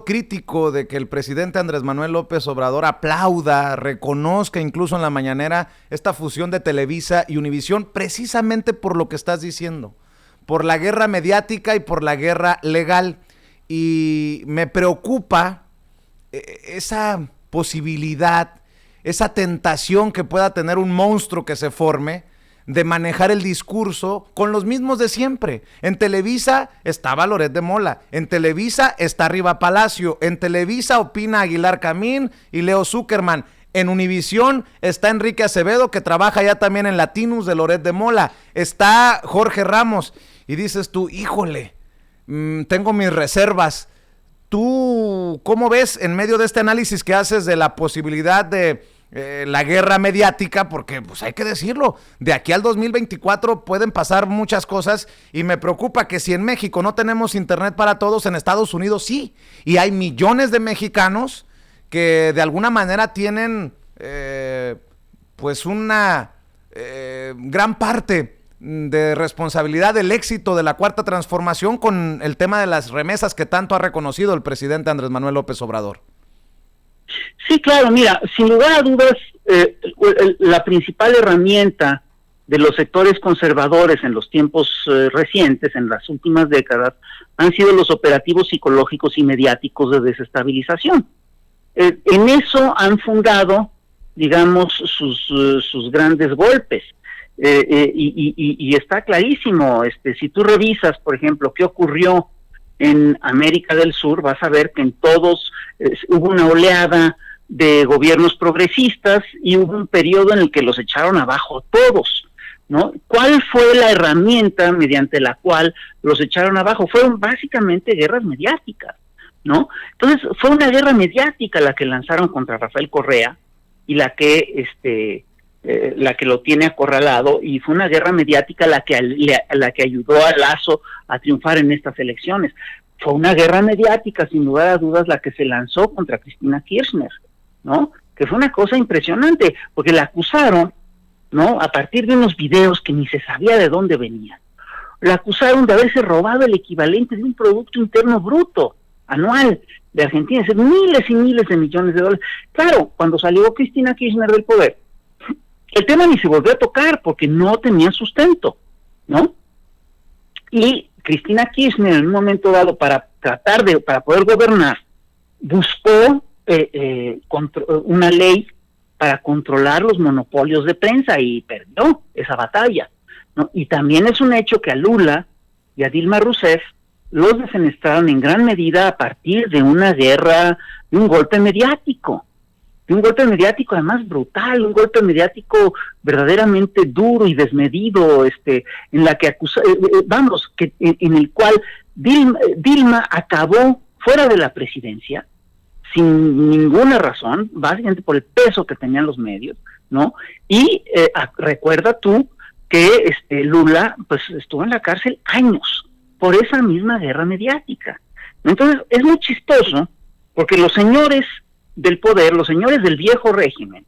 crítico de que el presidente Andrés Manuel López Obrador aplauda, reconozca incluso en la mañanera esta fusión de Televisa y Univisión, precisamente por lo que estás diciendo, por la guerra mediática y por la guerra legal. Y me preocupa esa posibilidad, esa tentación que pueda tener un monstruo que se forme de manejar el discurso con los mismos de siempre. En Televisa estaba Loret de Mola, en Televisa está Riva Palacio, en Televisa opina Aguilar Camín y Leo Zuckerman, en Univisión está Enrique Acevedo, que trabaja ya también en Latinus de Loret de Mola, está Jorge Ramos, y dices tú, híjole, tengo mis reservas. ¿Tú cómo ves en medio de este análisis que haces de la posibilidad de la guerra mediática? Porque pues hay que decirlo, de aquí al 2024 pueden pasar muchas cosas y me preocupa que si en México no tenemos internet para todos, en Estados Unidos sí, y hay millones de mexicanos que de alguna manera tienen pues una gran parte de responsabilidad del éxito de la Cuarta Transformación con el tema de las remesas que tanto ha reconocido el presidente Andrés Manuel López Obrador. Sí, claro, mira, sin lugar a dudas, la principal herramienta de los sectores conservadores en los tiempos recientes, en las últimas décadas, han sido los operativos psicológicos y mediáticos de desestabilización. En eso han fundado, digamos, sus grandes golpes. Y está clarísimo, si tú revisas, por ejemplo, qué ocurrió en América del Sur, vas a ver que en todos hubo una oleada de gobiernos progresistas y hubo un periodo en el que los echaron abajo todos, ¿no? ¿Cuál fue la herramienta mediante la cual los echaron abajo? Fueron básicamente guerras mediáticas, ¿no? Entonces fue una guerra mediática la que lanzaron contra Rafael Correa y la que lo tiene acorralado, y fue una guerra mediática la que ayudó a Lazo a triunfar en estas elecciones. Fue una guerra mediática, sin lugar a dudas, la que se lanzó contra Cristina Kirchner, ¿no? Que fue una cosa impresionante, porque la acusaron, ¿no? A partir de unos videos que ni se sabía de dónde venían. La acusaron de haberse robado el equivalente de un Producto Interno Bruto anual de Argentina, es decir, miles y miles de millones de dólares. Claro, cuando salió Cristina Kirchner del poder, el tema ni se volvió a tocar porque no tenía sustento, ¿no? Y Cristina Kirchner, en un momento dado, para poder gobernar, buscó una ley para controlar los monopolios de prensa y perdió esa batalla, ¿no? Y también es un hecho que a Lula y a Dilma Rousseff los defenestraron en gran medida a partir de una guerra, de un golpe mediático. Un golpe mediático además brutal, un golpe mediático verdaderamente duro y desmedido, en la que en el cual Dilma acabó fuera de la presidencia sin ninguna razón, básicamente por el peso que tenían los medios, ¿no? Y recuerda tú que Lula pues estuvo en la cárcel años por esa misma guerra mediática. Entonces es muy chistoso porque los señores del poder, los señores del viejo régimen,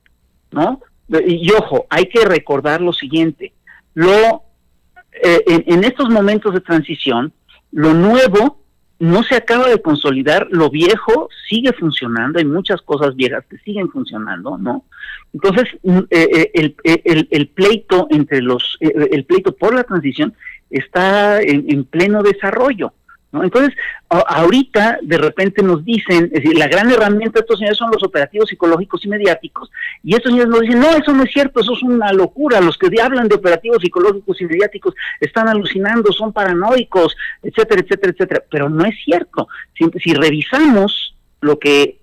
¿no? Y ojo, hay que recordar lo siguiente, en estos momentos de transición, lo nuevo no se acaba de consolidar, lo viejo sigue funcionando, hay muchas cosas viejas que siguen funcionando, ¿no? Entonces, el pleito el pleito por la transición está en pleno desarrollo, ¿no? Entonces, ahorita de repente nos dicen, es decir, la gran herramienta de estos señores son los operativos psicológicos y mediáticos, y estos señores nos dicen, no, eso no es cierto, eso es una locura, los que hablan de operativos psicológicos y mediáticos están alucinando, son paranoicos, etcétera, etcétera, etcétera, pero no es cierto. Si revisamos lo que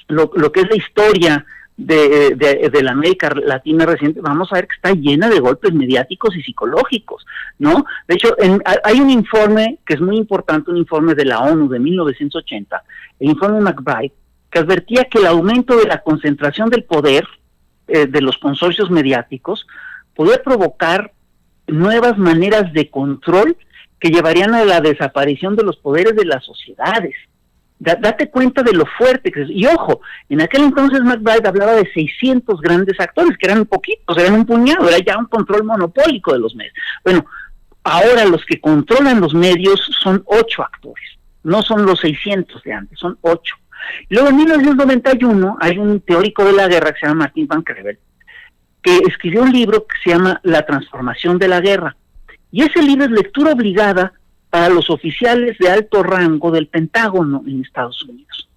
es la historia de la América Latina reciente, vamos a ver que está llena de golpes mediáticos y psicológicos, ¿no? De hecho, hay un informe que es muy importante, un informe de la ONU de 1980, el informe McBride, que advertía que el aumento de la concentración del poder de los consorcios mediáticos podía provocar nuevas maneras de control que llevarían a la desaparición de los poderes de las sociedades. Date cuenta de lo fuerte que es. Y ojo, en aquel entonces McBride hablaba de 600 grandes actores, que eran poquitos, eran un puñado, era ya un control monopólico de los medios. Bueno, ahora los que controlan los medios son 8 actores, no son los 600 de antes, son 8. Luego en 1991 hay un teórico de la guerra que se llama Martin Van Crevel, que escribió un libro que se llama La transformación de la guerra, y ese libro es lectura obligada para los oficiales de alto rango del Pentágono en Estados Unidos.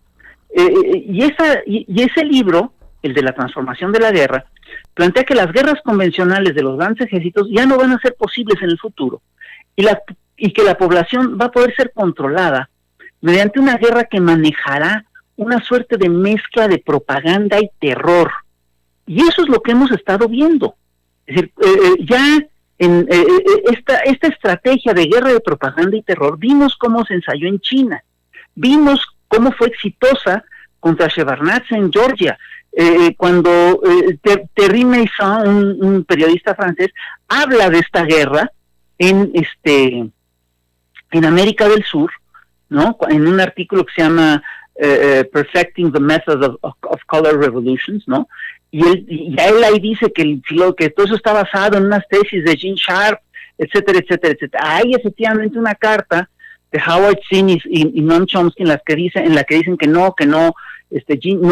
Y ese libro, el de la transformación de la guerra, plantea que las guerras convencionales de los grandes ejércitos ya no van a ser posibles en el futuro, y que la población va a poder ser controlada mediante una guerra que manejará una suerte de mezcla de propaganda y terror. Y eso es lo que hemos estado viendo. Es decir, ya en esta estrategia de guerra de propaganda y terror, vimos cómo se ensayó en China, vimos cómo fue exitosa contra Shevardnadze en Georgia, cuando Thierry Meyssan, un periodista francés, habla de esta guerra en América del Sur, ¿no? En un artículo que se llama Perfecting the Method of Color Revolutions, ¿no? Y él ahí dice que todo eso está basado en unas tesis de Gene Sharp, etcétera, etcétera, etcétera. Hay efectivamente una carta de Howard Zinn y Noam Chomsky en la que dicen que no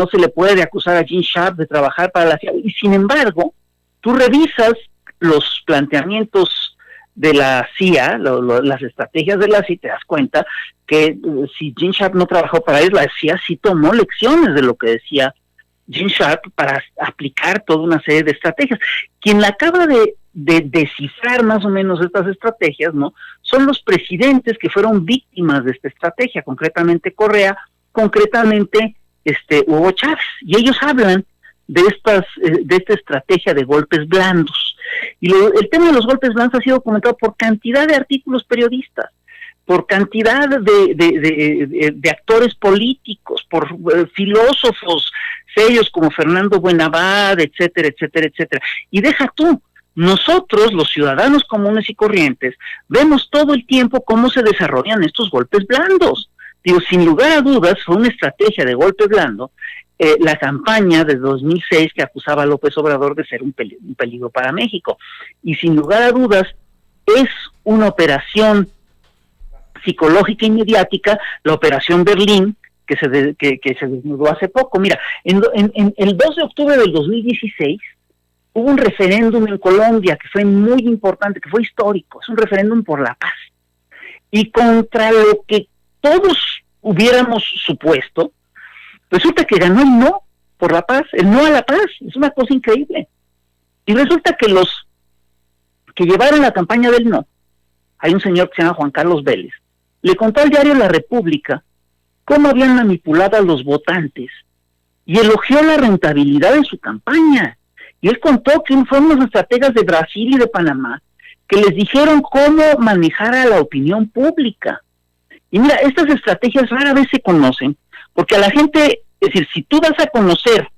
se le puede acusar a Gene Sharp de trabajar para la CIA. Y sin embargo, tú revisas los planteamientos de la CIA, las estrategias de la CIA, te das cuenta que si Gene Sharp no trabajó para ellos, la CIA sí tomó lecciones de lo que decía Gene Sharp para aplicar toda una serie de estrategias. Quien la acaba de descifrar más o menos estas estrategias, ¿no? Son los presidentes que fueron víctimas de esta estrategia, concretamente Correa, concretamente Hugo Chávez, y ellos hablan de esta estrategia de golpes blandos. Y el tema de los golpes blandos ha sido comentado por cantidad de artículos periodistas, por cantidad de actores políticos, por filósofos serios como Fernando Buenabad, etcétera, etcétera, etcétera. Y deja tú, nosotros, los ciudadanos comunes y corrientes, vemos todo el tiempo cómo se desarrollan estos golpes blandos. Digo, sin lugar a dudas, fue una estrategia de golpe blando la campaña de 2006 que acusaba a López Obrador de ser un peligro para México. Y sin lugar a dudas, es una operación psicológica y mediática, la Operación Berlín, que se desnudó hace poco. Mira, en el 2 de octubre del 2016 hubo un referéndum en Colombia que fue muy importante, que fue histórico, es un referéndum por la paz. Y contra lo que todos hubiéramos supuesto, resulta que ganó el no por la paz, el no a la paz, es una cosa increíble. Y resulta que los que llevaron la campaña del no, hay un señor que se llama Juan Carlos Vélez, le contó al diario La República cómo habían manipulado a los votantes y elogió la rentabilidad de su campaña. Y él contó que fueron los estrategas de Brasil y de Panamá que les dijeron cómo manejar a la opinión pública. Y mira, estas estrategias rara vez se conocen, porque a la gente, es decir, si tú vas a conocer,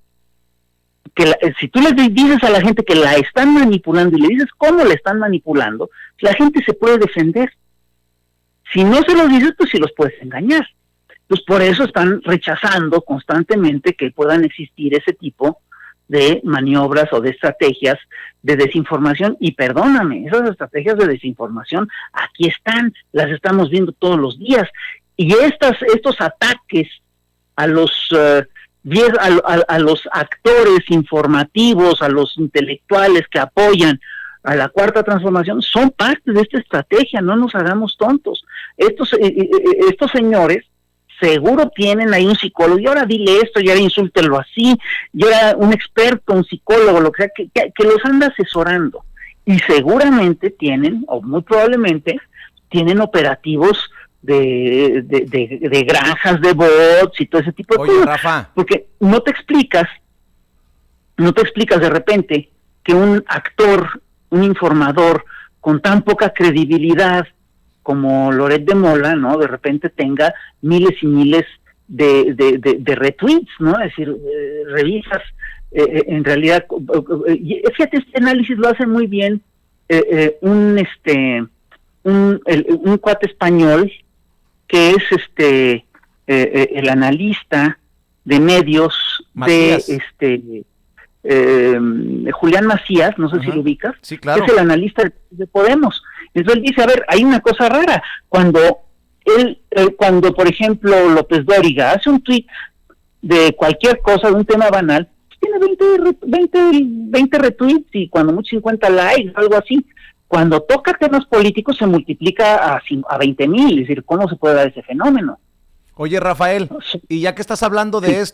si tú les dices a la gente que la están manipulando y le dices cómo la están manipulando, la gente se puede defender. Si no se los dices, pues sí los puedes engañar. Pues por eso están rechazando constantemente que puedan existir ese tipo de maniobras o de estrategias de desinformación. Y perdóname, esas estrategias de desinformación aquí están, las estamos viendo todos los días. Y estos ataques a los a los actores informativos, a los intelectuales que apoyan a la Cuarta Transformación, son parte de esta estrategia, no nos hagamos tontos. Estos señores seguro tienen ahí un psicólogo, y ahora dile esto, y ahora insúltelo así, y ahora un experto, un psicólogo, lo que sea, que los anda asesorando. Y seguramente tienen, o muy probablemente, tienen operativos de granjas de bots y todo ese tipo de cosas. Rafa. Porque no te explicas de repente que un actor, un informador con tan poca credibilidad como Loret de Mola, ¿no? De repente tenga miles y miles de retweets, ¿no? Es decir, revisas, en realidad, fíjate, este análisis lo hace muy bien un cuate español que es el analista de medios Macías. Julián Macías, no sé si lo ubicas, sí, claro. Es el analista de Podemos. Entonces él dice, a ver, hay una cosa rara, cuando él, cuando, por ejemplo, López Dóriga hace un tuit de cualquier cosa, de un tema banal, pues tiene 20 retweets y cuando mucho 50 likes, algo así. Cuando toca temas políticos se multiplica a 20,000, es decir, ¿cómo se puede dar ese fenómeno? Oye, Rafael, y ya que estás hablando de esto,